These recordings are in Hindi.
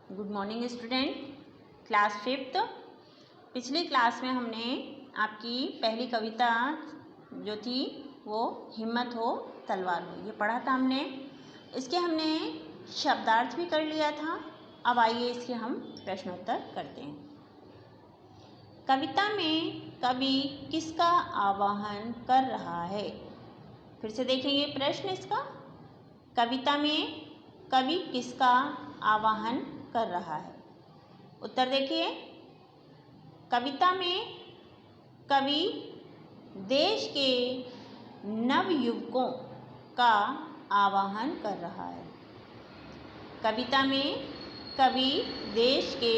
Good morning student. Class 5th। पिछली क्लास में हमने आपकी पहली कविता जो थी वो हिम्मत हो तलवार हो ये पढ़ा था हमने। इसके हमने शब्दार्थ भी कर लिया था। अब आइए इसके हम प्रश्नोत्तर करते हैं। कविता में कवि किसका आवाहन कर रहा है? फिर से देखेंगे प्रश्न इसका। कविता में कवि किसका आवाहन कर रहा है? उत्तर देखिए। कविता में कवि देश के नवयुवकों का आवाहन कर रहा है। कविता में कवि देश के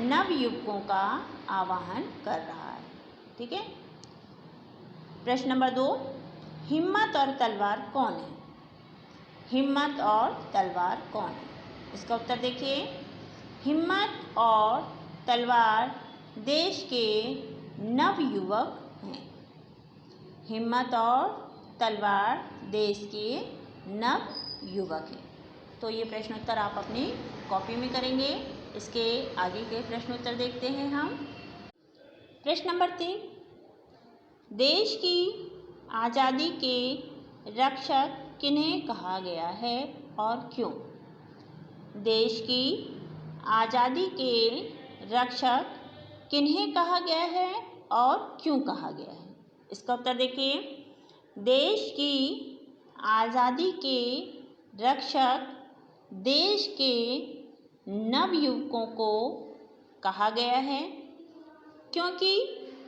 नवयुवकों का आवाहन कर रहा है। ठीक है। प्रश्न नंबर 2, हिम्मत और तलवार कौन है? हिम्मत और तलवार कौन है? इसका उत्तर देखिए। हिम्मत और तलवार देश के नवयुवक हैं। हिम्मत और तलवार देश के नवयुवक हैं। तो ये प्रश्नोत्तर आप अपनी कॉपी में करेंगे। इसके आगे के प्रश्नोत्तर देखते हैं हम। प्रश्न नंबर 3, देश की आज़ादी के रक्षक किन्हें कहा गया है और क्यों? देश की आज़ादी के रक्षक किन्हें कहा गया है और क्यों कहा गया है? इसका उत्तर देखिए। देश की आज़ादी के रक्षक देश के नवयुवकों को कहा गया है क्योंकि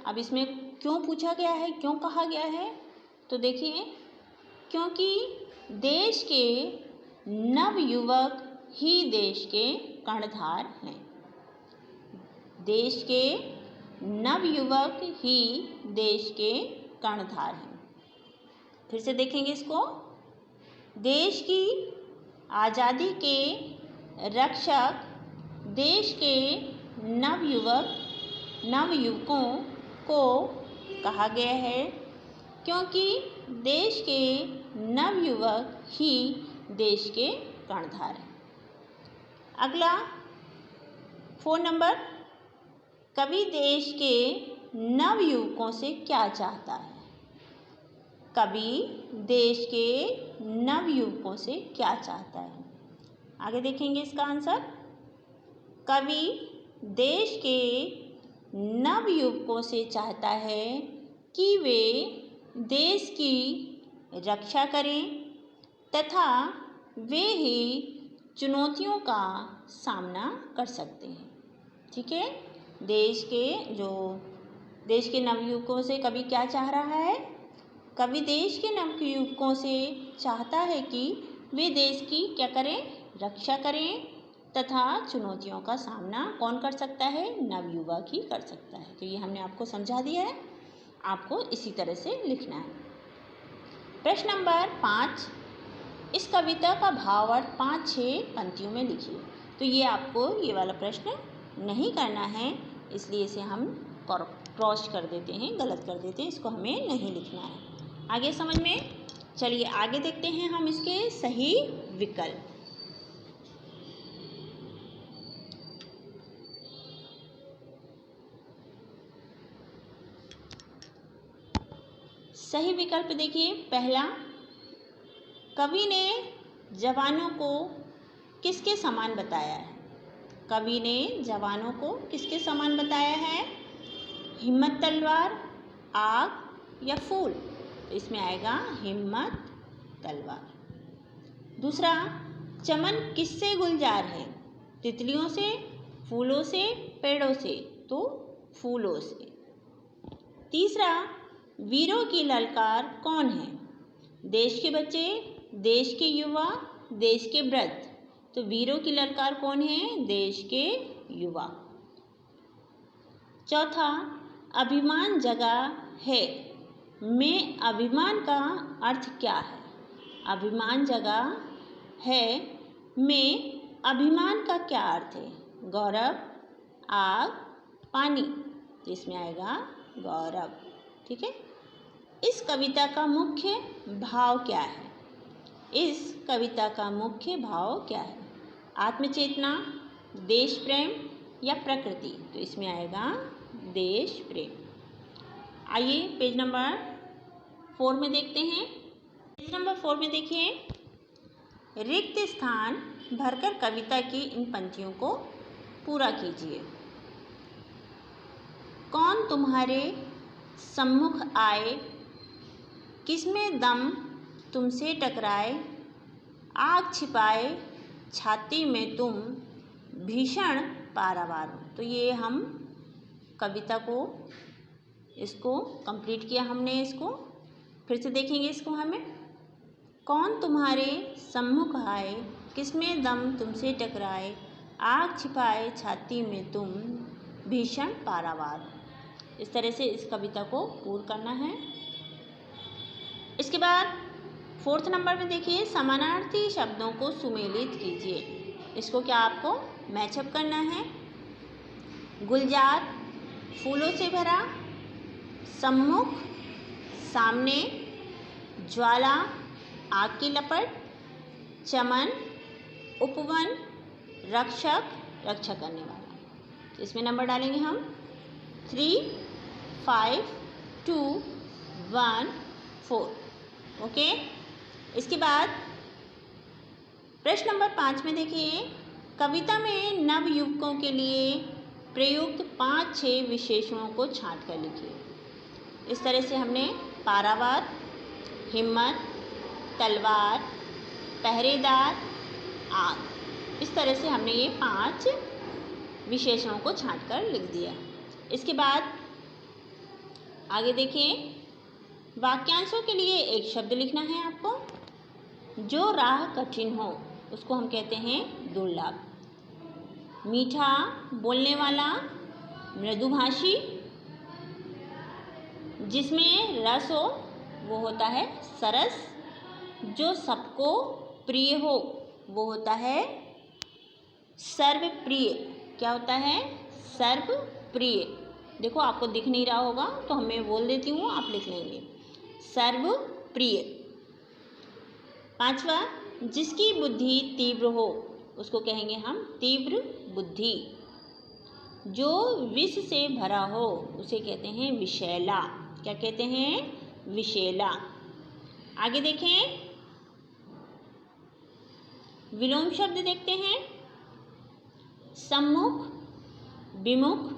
अब इसमें क्यों पूछा गया है, क्यों कहा गया है? तो देखिए, क्योंकि देश के नवयुवक ही देश के कर्णधार हैं। देश के नवयुवक ही देश के कर्णधार हैं। फिर से देखेंगे इसको। देश की आज़ादी के रक्षक देश के नवयुवकों को कहा गया है क्योंकि देश के नवयुवक ही देश के कर्णधार हैं। अगला 4 नंबर, कवि देश के नवयुवकों से क्या चाहता है? कवि देश के नवयुवकों से क्या चाहता है? आगे देखेंगे इसका आंसर। कवि देश के नवयुवकों से चाहता है कि वे देश की रक्षा करें तथा वे ही चुनौतियों का सामना कर सकते हैं। ठीक है। देश के नवयुवकों से कवि क्या चाह रहा है? कवि देश के नवयुवकों से चाहता है कि वे देश की क्या करें? रक्षा करें तथा चुनौतियों का सामना कौन कर सकता है? नवयुवक ही कर सकता है। तो ये हमने आपको समझा दिया है। आपको इसी तरह से लिखना है। प्रश्न नंबर 5, इस कविता का भावार्थ 5-6 पंक्तियों में लिखिए। तो ये आपको ये वाला प्रश्न नहीं करना है, इसलिए इसे हम क्रॉस कर देते हैं, गलत कर देते हैं। इसको हमें नहीं लिखना है। आगे समझ में? चलिए आगे देखते हैं हम इसके सही विकल्प। सही विकल्प देखिए। पहला, कवि ने जवानों को किसके समान बताया है? कवि ने जवानों को किसके समान बताया है? हिम्मत तलवार, आग या फूल? तो इसमें आएगा हिम्मत तलवार। दूसरा, चमन किससे गुलजार है? तितलियों से, फूलों से, पेड़ों से? तो फूलों से। तीसरा, वीरों की ललकार कौन है? देश के बच्चे, देश के युवा, देश के वृद्ध? तो वीरों की ललकार कौन है? देश के युवा। चौथा, अभिमान जगा है में अभिमान का अर्थ क्या है? अभिमान जगा है में अभिमान का क्या अर्थ है? गौरव, आग, पानी? तो इसमें आएगा गौरव। ठीक है। इस कविता का मुख्य भाव क्या है? इस कविता का मुख्य भाव क्या है? आत्मचेतना, देश प्रेम या प्रकृति? तो इसमें आएगा देश प्रेम। आइए पेज नंबर 4 में देखते हैं। पेज नंबर 4 में देखिए, रिक्त स्थान भरकर कविता की इन पंक्तियों को पूरा कीजिए। कौन तुम्हारे सम्मुख आए, किसमें दम तुमसे टकराए, आग छिपाए छाती में तुम, भीषण पारावार हो। तो ये हम कविता को इसको कंप्लीट किया हमने। इसको फिर से देखेंगे। इसको हमें, कौन तुम्हारे सम्मुख आए, किसमें दम तुमसे टकराए, आग छिपाए छाती में तुम, भीषण पारावार। इस तरह से इस कविता को पूर्ण करना है। इसके बाद 4th नंबर में देखिए, समानार्थी शब्दों को सुमेलित कीजिए। इसको क्या आपको मैचअप करना है। गुलजार फूलों से भरा, सम्मुख सामने, ज्वाला आग की लपट, चमन उपवन, रक्षक रक्षा करने वाला। तो इसमें नंबर डालेंगे हम 3, 5, 2, 1, 4। ओके। इसके बाद प्रश्न नंबर 5 में देखिए, कविता में नवयुवकों के लिए प्रयुक्त 5-6 विशेषणों को छांट कर लिखिए। इस तरह से हमने पारावार, हिम्मत, तलवार, पहरेदार, आग, इस तरह से हमने ये 5 विशेषणों को छांट कर लिख दिया। इसके बाद आगे देखिए, वाक्यांशों के लिए एक शब्द लिखना है आपको। जो राह कठिन हो उसको हम कहते हैं दुर्लभ। मीठा बोलने वाला, मृदुभाषी, जिसमें रस हो वो होता है सरस, जो सबको प्रिय हो वो होता है सर्वप्रिय। क्या होता है? सर्वप्रिय। देखो आपको दिख नहीं रहा होगा तो मैं बोल देती हूँ, आप लिख लेंगे, सर्वप्रिय। 5वां, जिसकी बुद्धि तीव्र हो उसको कहेंगे हम तीव्र बुद्धि। जो विष से भरा हो उसे कहते हैं विषैला। क्या कहते हैं? विषैला। आगे देखें, विलोम शब्द देखते हैं। सम्मुख, विमुख,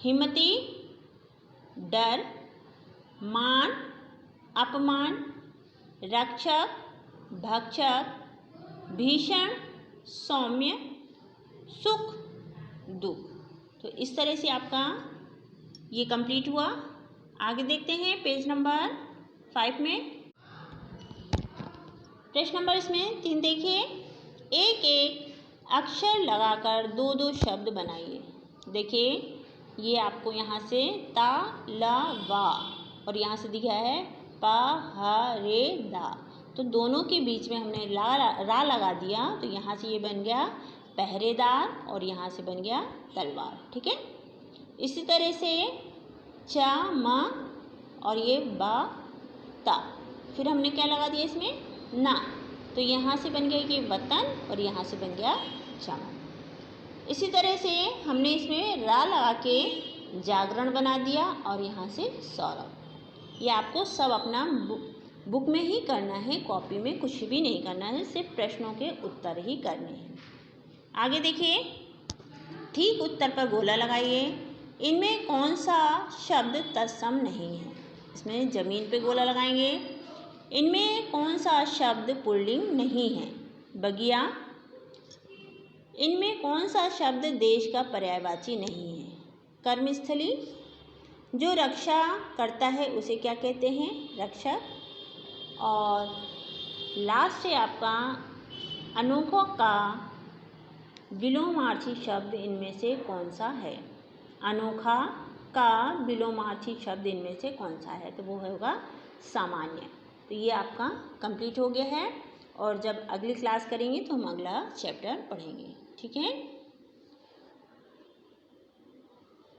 हिम्मती, डर, मान, अपमान, रक्षक, भक्षक, भीषण, सौम्य, सुख, दुख। तो इस तरह से आपका ये कंप्लीट हुआ। आगे देखते हैं पेज नंबर 5 में। प्रश्न नंबर इसमें 3 देखिए, एक एक अक्षर लगाकर 2-2 शब्द बनाइए। देखिए ये आपको यहाँ से ता, ला, वा और यहाँ से दिखा है पा, हा, रे, दा। तो दोनों के बीच में हमने रा लगा दिया तो यहाँ से ये बन गया पहरेदार और यहाँ से बन गया तलवार। ठीक है। इसी तरह से चा, मा और ये बा, ता, फिर हमने क्या लगा दिया इसमें? ना। तो यहाँ से बन गया ये वतन और यहाँ से बन गया चमन। इसी तरह से हमने इसमें रा लगा के जागरण बना दिया और यहाँ से सौरभ। ये आपको सब अपना बुक में ही करना है, कॉपी में कुछ भी नहीं करना है, सिर्फ प्रश्नों के उत्तर ही करने हैं। आगे देखिए, ठीक उत्तर पर गोला लगाइए। इनमें कौन सा शब्द तत्सम नहीं है? इसमें जमीन पे गोला लगाएंगे। इनमें कौन सा शब्द पुल्लिंग नहीं है? बगिया। इनमें कौन सा शब्द देश का पर्यायवाची नहीं है? कर्मस्थली। जो रक्षा करता है उसे क्या कहते हैं? रक्षक। और लास्ट से आपका अनोखों का विलोमार्थी शब्द इनमें से कौन सा है? अनोखा का विलोमार्थी शब्द इनमें से कौन सा है? तो वो होगा सामान्य। तो ये आपका कंप्लीट हो गया है और जब अगली क्लास करेंगे तो हम अगला चैप्टर पढ़ेंगे। ठीक है।